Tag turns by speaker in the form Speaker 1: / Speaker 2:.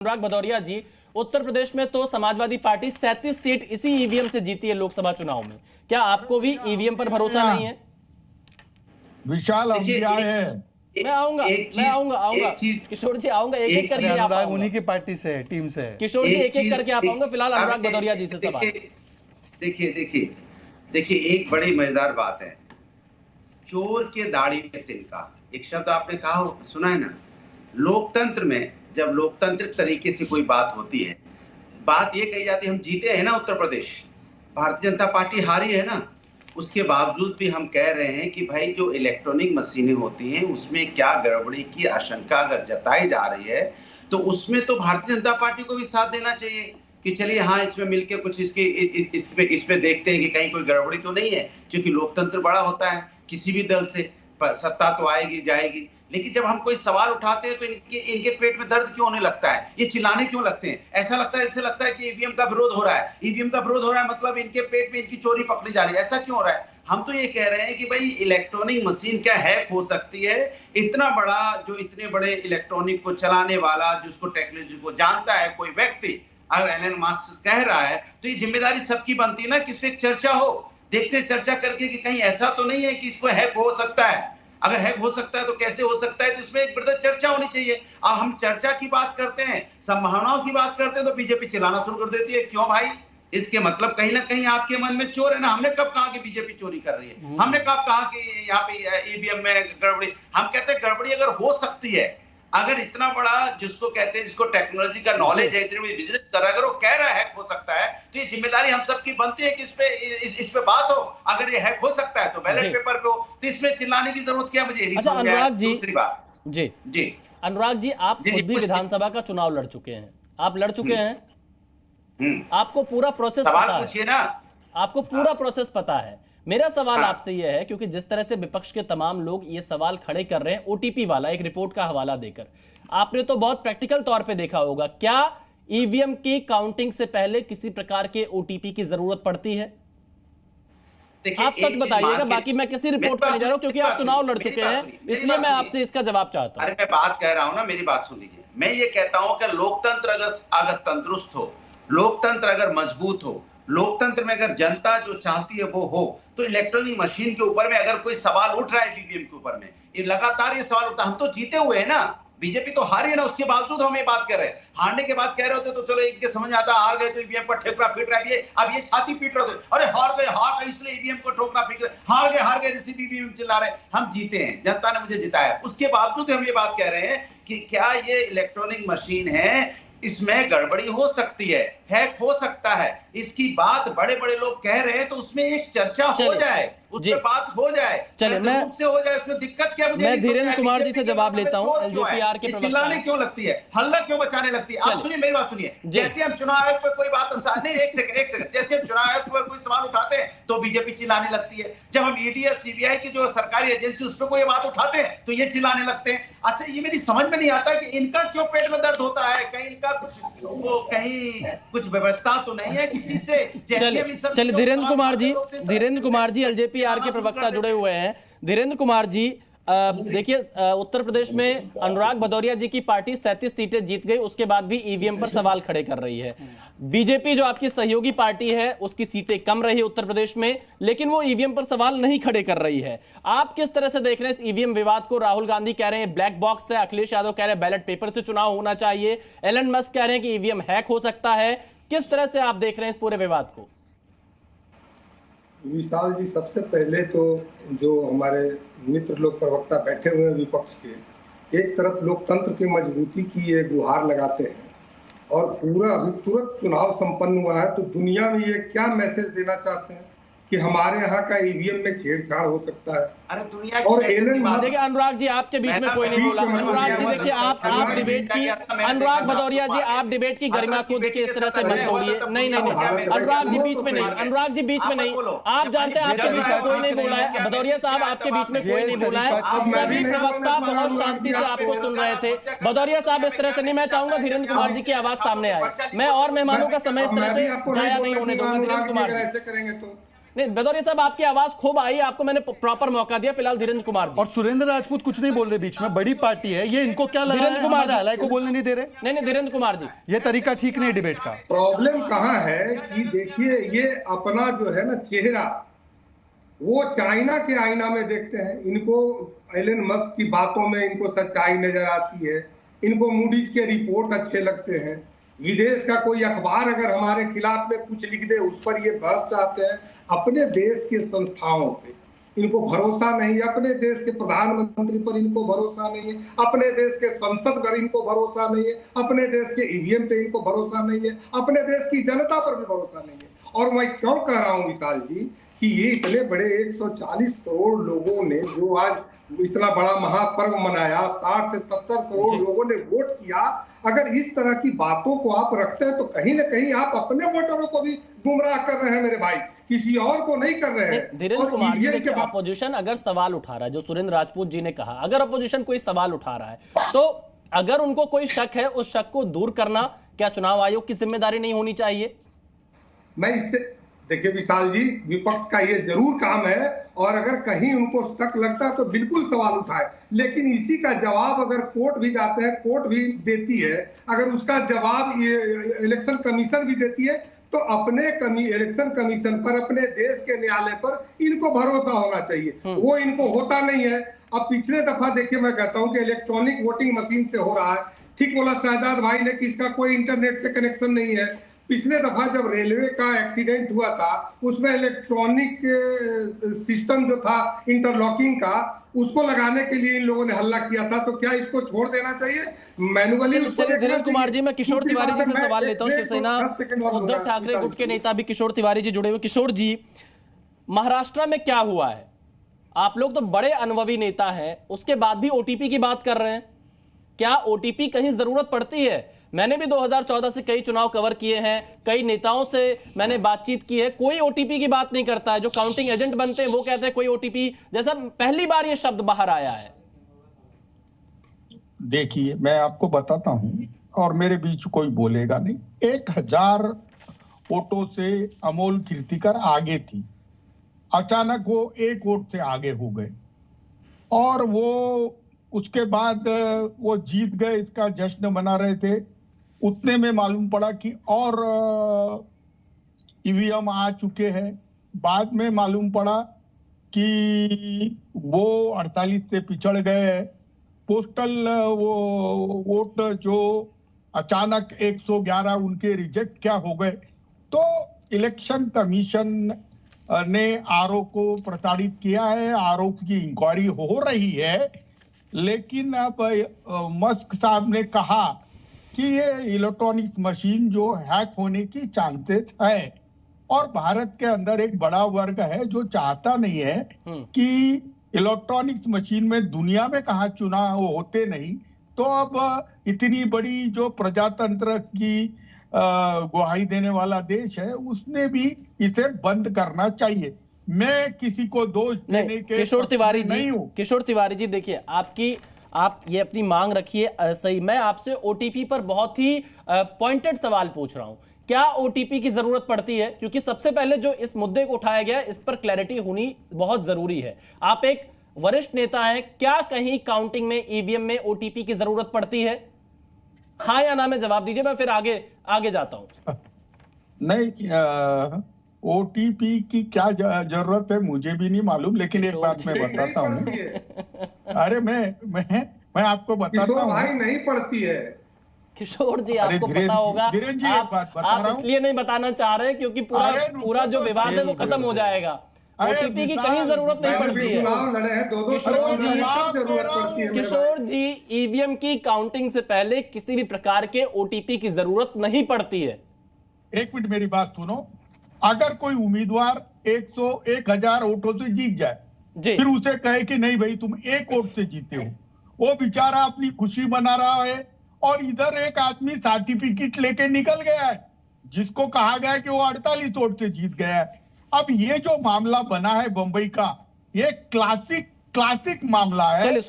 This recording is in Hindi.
Speaker 1: अनुराग भदौरिया जी, उत्तर प्रदेश में तो समाजवादी पार्टी 37 सीट इसी ईवीएम से जीती है लोकसभा चुनाव में। क्या आपको भी ईवीएम पर भरोसा नहीं है?
Speaker 2: विशाल अभियान है।
Speaker 1: मैं आऊंगा किशोर जी, आऊंगा एक एक करके आप
Speaker 3: अनुराग उन्हीं की पार्टी से है, टीम से है।
Speaker 1: किशोर जी एक एक करके आप आऊंगा। फिलहाल अनुराग भदौरिया जी से सवाल।
Speaker 4: देखिए एक बड़ी मजेदार बात है, चोर के दाढ़ी में तिनका, एक शब्द आपने कहा सुना है ना। लोकतंत्र में जब लोकतांत्रिक तरीके से कोई बात होती है, बात ये कही जाती है हम जीते हैं ना उत्तर प्रदेश, भारतीय जनता पार्टी हारी है ना, उसके बावजूद भी हम कह रहे हैं कि भाई जो इलेक्ट्रॉनिक मशीनें होती हैं उसमें क्या गड़बड़ी की आशंका अगर जताई जा रही है तो उसमें तो भारतीय जनता पार्टी को भी साथ देना चाहिए कि चलिए हाँ इसमें मिलके कुछ इसमें देखते हैं कि कहीं कोई गड़बड़ी तो नहीं है, क्योंकि लोकतंत्र बड़ा होता है, किसी भी दल से सत्ता तो आएगी जाएगी। लेकिन जब हम कोई सवाल उठाते हैं तो इनके पेट में दर्द क्यों होने लगता है, ये चिल्लाने क्यों लगते हैं? ऐसा लगता है, जैसे लगता है कि ईवीएम का विरोध हो रहा है, ईवीएम का विरोध हो रहा है मतलब इनके पेट में इनकी चोरी पकड़ी जा रही है। ऐसा क्यों हो रहा है? हम तो ये कह रहे हैं कि भाई इलेक्ट्रॉनिक मशीन क्या हैक हो सकती है? इतना बड़ा जो इतने बड़े इलेक्ट्रॉनिक को चलाने वाला, जिसको टेक्नोलॉजी को जानता है कोई व्यक्ति, अगर एलन मास्क कह रहा है तो ये जिम्मेदारी सबकी बनती है ना कि इस पे एक चर्चा हो। देखते चर्चा करके कि कहीं ऐसा तो नहीं है कि इसको हैक हो सकता है। अगर हैक हो सकता है तो कैसे हो सकता है, तो इसमें एक बड़ा चर्चा होनी चाहिए। अब हम चर्चा की बात करते हैं, संभावनाओं की बात करते हैं तो बीजेपी चिल्लाना शुरू कर देती है। क्यों भाई? इसके मतलब कहीं ना कहीं आपके मन में चोर है ना। हमने कब कहा कि बीजेपी चोरी कर रही है? हमने कब कहा कि यहाँ पे ईवीएम में गड़बड़ी? हम कहते हैं गड़बड़ी अगर हो सकती है, अगर इतना बड़ा जिसको कहते हैं, जिसको टेक्नोलॉजी का नॉलेज है, इतनी बड़ी बिजनेस कर रहा है, अगर वो कह रहा है हैक हो सकता है तो ये जिम्मेदारी हम सबकी बनती है कि इस पे बात हो। अगर ये हैक हो सकता है तो बैलेट पेपर पे हो, तो इसमें चिल्लाने की जरूरत क्या? मुझे
Speaker 1: अच्छा अनुराग जी,
Speaker 4: दूसरी बात
Speaker 1: जी अनुराग जी, आप खुद भी विधानसभा का चुनाव लड़ चुके हैं, आप लड़ चुके हैं, आपको पूरा प्रोसेस पता है, पूछिए ना, आपको पूरा प्रोसेस पता है। मेरा सवाल आपसे यह है, क्योंकि जिस तरह से विपक्ष के तमाम लोग ये सवाल खड़े कर रहे हैं ओटीपी वाला, एक रिपोर्ट का हवाला देकर, आपने तो बहुत प्रैक्टिकल तौर पे देखा होगा, क्या ईवीएम की काउंटिंग से पहले किसी प्रकार के ओटीपी की जरूरत पड़ती है? आप सच बताइएगा, बाकी मैं किसी रिपोर्ट पर नहीं जा रहा हूं, क्योंकि आप चुनाव लड़ चुके हैं, इसलिए मैं आपसे इसका जवाब चाहता हूं।
Speaker 4: अरे मैं बात कह रहा हूं ना, मेरी बात सुन लीजिए। मैं ये कहता हूं कि लोकतंत्र अगर तंदुरुस्त हो, लोकतंत्र अगर मजबूत हो, लोकतंत्र में अगर जनता जो चाहती है वो हो, तो इलेक्ट्रॉनिक मशीन के ऊपर में अगर कोई सवाल उठ रहा है, ईवीएम के ऊपर में ये लगातार ये सवाल उठता, हम तो जीते हुए हैं ना, बीजेपी तो हारी है ना, उसके बावजूद हम ये बात कर रहे हैं। हारने के बाद कह रहे होते तो चलो इनके समझ आता, हार गए तो ईवीएम पर ठोकरा पीट रहा है, अब ये छाती पीट रहे होते, अरे हार गए इसलिए ईवीएम को ठोकरा पीट रहे, हार गए जैसे ईवीएम चिल्ला रहे। हम जीते हैं, जनता ने मुझे जिताया, उसके बावजूद हम ये बात कह रहे हैं कि क्या ये इलेक्ट्रॉनिक मशीन है, इसमें गड़बड़ी हो सकती है, हैक हो सकता है, इसकी बात बड़े बड़े लोग कह रहे हैं, तो उसमें एक चर्चा हो जाए, उस पर बात हो जाए,
Speaker 1: चलिए मैं
Speaker 4: से हो जाए, उसमें दिक्कत क्या?
Speaker 1: मैं धीरेन्द्र कुमार जी से जवाब लेता हूं। एलजेपीआर के
Speaker 4: चिल्लाने क्यों लगती है, हल्ला क्यों मचाने लगती है? आप सुनिए, मेरी बात सुनिए। जैसे हम चुनाव आयोग पर कोई बात नहीं, एक सेकंड, जैसे हम चुनाव आयोग पर कोई सवाल उठाते हैं तो बीजेपी चिल्लाने लगती है, जब हम ईडी या सीबीआई की जो सरकारी एजेंसी उस पर कोई बात उठाते हैं तो ये चिल्लाने लगते हैं। अच्छा, ये मेरी समझ में नहीं आता कि इनका क्यों पेट में दर्द होता है, कहीं इनका कुछ व्यवस्था तो नहीं है किसी से?
Speaker 1: चलिए धीरेन्द्र कुमार जी एलजेपीआर के प्रवक्ता जुड़े हुए हैं। धीरेन्द्र कुमार जी, देखिए उत्तर प्रदेश में अनुराग भदौरिया जी की पार्टी 37 सीटें जीत गई, उसके बाद भी ईवीएम पर सवाल खड़े कर रही है। बीजेपी जो आपकी सहयोगी पार्टी है उसकी सीटें कम रही उत्तर प्रदेश में, लेकिन वो ईवीएम पर सवाल नहीं खड़े कर रही है। आप किस तरह से देख रहे हैं इस ईवीएम विवाद को? राहुल गांधी कह रहे हैं ब्लैक बॉक्स है, अखिलेश यादव कह रहे हैं बैलेट पेपर से चुनाव होना चाहिए, एलन मस्क कह रहे हैं कि ईवीएम हैक हो सकता है। किस तरह से आप देख रहे हैं इस पूरे विवाद को?
Speaker 5: विशाल जी, सबसे पहले तो जो हमारे मित्र लोग प्रवक्ता बैठे हुए हैं विपक्ष के, एक तरफ लोकतंत्र की मजबूती की ये गुहार लगाते हैं और पूरा अभी तुरंत चुनाव संपन्न हुआ है, तो दुनिया में ये क्या मैसेज देना चाहते हैं कि हमारे यहाँ का ईवीएम में छेड़छाड़ हो सकता है?
Speaker 4: अरे दुनिया
Speaker 1: और देखिए अनुराग जी, आपके बीच में कोई नहीं बोला। अनुराग जी देखिए, आप डिबेट की, अनुराग भदौरिया जी आप डिबेट की गरिमा को देखिए इस तरह से मत तोड़िए। नहीं अनुराग जी बीच में नहीं, अनुराग जी बीच में नहीं, आप जानते हैं आपके बीच में कोई नहीं बोला है। भदौरिया साहब आपके बीच में कोई नहीं बोला है, सभी प्रवक्ता बहुत शांति से आपको सुन रहे थे। भदौरिया साहब इस तरह से नहीं, मैं चाहूंगा धीरेन्द्र कुमार जी की आवाज सामने आए, मैं और मेहमानों का समय इस तरह से जाया नहीं होने दूंगा। धीरेन्द्र कुमार जी, नहीं भदौरिया साहब, आपकी आवाज खूब आई, आपको मैंने प्रॉपर मौका दिया। फिलहाल धीरेन्द्र कुमार जी।
Speaker 3: और सुरेंद्र राजपूत कुछ नहीं बोल रहे बीच में, बड़ी पार्टी है ये, इनको क्या लगा
Speaker 1: धीरेन्द्र कुमार जी
Speaker 3: हमारे को बोलने नहीं दे रहे।
Speaker 1: नहीं धीरेन्द्र कुमार जी,
Speaker 3: ये तरीका ठीक नहीं डिबेट का।
Speaker 5: प्रॉब्लम कहाँ है कि देखिए, ये अपना जो है ना चेहरा, वो चाइना के आईना में देखते हैं। इनको एलन मस्क की बातों में इनको सच्चाई नजर आती है, इनको मूडीज के रिपोर्ट अच्छे लगते हैं। विदेश का कोई अखबार अगर हमारे खिलाफ में कुछ लिख दे, उस पर ये बहस चाहते हैं। अपने देश के संस्थाओं पे इनको भरोसा नहीं है, अपने देश के प्रधानमंत्री पर इनको भरोसा नहीं है, अपने देश के संसद पर इनको भरोसा नहीं है, अपने देश के ईवीएम पे इनको भरोसा नहीं है, अपने देश की जनता पर भी भरोसा नहीं है। और मैं क्यों कह रहा हूँ विशाल जी कि ये इतने बड़े 140 करोड़ लोगों ने जो आज इतना बड़ा महापर्व मनाया, 60 से 70 करोड़ लोगों ने वोट किया, अगर इस तरह की बातों को आप रखते हैं तो कहीं ना कहीं आप अपने वोटरों को भी गुमराह कर रहे हैं मेरे भाई, किसी और को नहीं कर रहे हैं।
Speaker 1: धीरेन्द्र कुमार जी, देखिए अपोजिशन अगर सवाल उठा रहा है, जो सुरेंद्र राजपूत जी ने कहा, अगर अपोजिशन कोई सवाल उठा रहा है तो अगर उनको कोई शक है, उस शक को दूर करना क्या चुनाव आयोग की जिम्मेदारी नहीं होनी चाहिए?
Speaker 5: मैं इससे देखिए विशाल जी, विपक्ष का ये जरूर काम है, और अगर कहीं उनको शक लगता है तो बिल्कुल सवाल उठाए, लेकिन इसी का जवाब अगर कोर्ट भी जाते हैं, कोर्ट भी देती है, अगर उसका जवाब ये इलेक्शन कमीशन भी देती है, तो अपने इलेक्शन कमीशन पर, अपने देश के न्यायालय पर इनको भरोसा होना चाहिए। वो इनको होता नहीं है। अब पिछले दफा देखिए, मैं कहता हूं कि इलेक्ट्रॉनिक वोटिंग मशीन से हो रहा है, ठीक बोला शहजाद भाई ने कि इसका कोई इंटरनेट से कनेक्शन नहीं है। पिछले दफा जब रेलवे का एक्सीडेंट हुआ था, उसमें इलेक्ट्रॉनिक सिस्टम जो था इंटरलॉकिंग का, उसको लगाने के लिए इन लोगों ने हल्ला किया था। तो क्या इसको छोड़ देना चाहिए मैन्युअली?
Speaker 1: धीरेन्द्र कुमार जी, मैं किशोर तिवारी जी से सवाल लेता हूं। शिवसेना उद्धव ठाकरे गुट के नेता भी किशोर तिवारी जी जुड़े हुए। किशोर जी, महाराष्ट्र में क्या हुआ है? आप लोग तो बड़े अनुभवी नेता हैं, उसके बाद भी ओटीपी की बात कर रहे हैं। क्या ओटीपी कहीं जरूरत पड़ती है? मैंने भी 2014 से कई चुनाव कवर किए हैं, कई नेताओं से मैंने बातचीत की है, कोई ओटीपी की बात नहीं करता है। जो काउंटिंग एजेंट बनते हैं वो कहते हैं कोई ओटीपी, जैसा पहली बार ये शब्द बाहर आया है।
Speaker 2: देखिए, मैं आपको बताता हूं, और मेरे बीच कोई बोलेगा नहीं। 1000 वोटों से अमोल कीर्तिकर आगे थी, अचानक वो 1 वोट से आगे हो गए, और वो उसके बाद वो जीत गए, इसका जश्न मना रहे थे। उतने में मालूम पड़ा कि और ईवीएम आ चुके हैं। बाद में मालूम पड़ा कि वो 48 से पिछड़ गए। पोस्टल वो वोट जो अचानक 111 उनके रिजेक्ट क्या हो गए। तो इलेक्शन कमीशन ने आरओ को प्रताड़ित किया है, आरओ की इंक्वायरी हो रही है, लेकिन अब मस्क साहब ने कहा कि ये इलेक्ट्रॉनिक्स मशीन जो हैक होने की चांसेस है, और भारत के अंदर एक बड़ा वर्ग है जो चाहता नहीं है कि इलेक्ट्रॉनिक्स मशीन में, दुनिया में कहा चुनाव होते नहीं, तो अब इतनी बड़ी जो प्रजातंत्र की गुहाई देने वाला देश है, उसने भी इसे बंद करना चाहिए। मैं किसी को दोष देने के
Speaker 1: किशोर तिवारी जी
Speaker 2: नहीं हूं।
Speaker 1: किशोर तिवारी जी, देखिए आप ये अपनी मांग रखिए सही। मैं आपसे ओटीपी पर बहुत ही पॉइंटेड सवाल पूछ रहा हूं। क्या ओटीपी की जरूरत पड़ती है? क्योंकि सबसे पहले जो इस मुद्दे को उठाया गया, इस पर क्लैरिटी होनी बहुत जरूरी है। आप एक वरिष्ठ नेता हैं, क्या कहीं काउंटिंग में, ईवीएम में ओटीपी की जरूरत पड़ती है? हाँ या ना में जवाब दीजिए, मैं फिर आगे जाता हूं।
Speaker 2: नहीं, ओटीपी की क्या जरूरत है मुझे भी नहीं मालूम, लेकिन एक बात मैं बताता हूँ। अरे मैं आपको बताता हूँ
Speaker 5: भाई, नहीं पड़ती है
Speaker 1: किशोर जी, आपको पता होगा। आप इसलिए नहीं बताना चाह रहे क्योंकि पूरा जो विवाद है वो खत्म हो जाएगा। ओटीपी की कहीं जरूरत नहीं पड़ती है। किशोर जी, ईवीएम की काउंटिंग से पहले किसी भी प्रकार के ओटीपी की जरूरत नहीं पड़ती है।
Speaker 2: एक मिनट मेरी बात सुनो। अगर कोई उम्मीदवार 1000 वोटों से जीत जाए, फिर उसे कहे कि नहीं भाई तुम 1 वोट से जीते हो, वो बेचारा अपनी खुशी मना रहा है, और इधर एक आदमी सर्टिफिकेट लेके निकल गया है जिसको कहा गया है कि वो 48 वोट से जीत गया है। अब ये जो मामला बना है बंबई का, ये क्लासिक मामला है।
Speaker 1: चलिए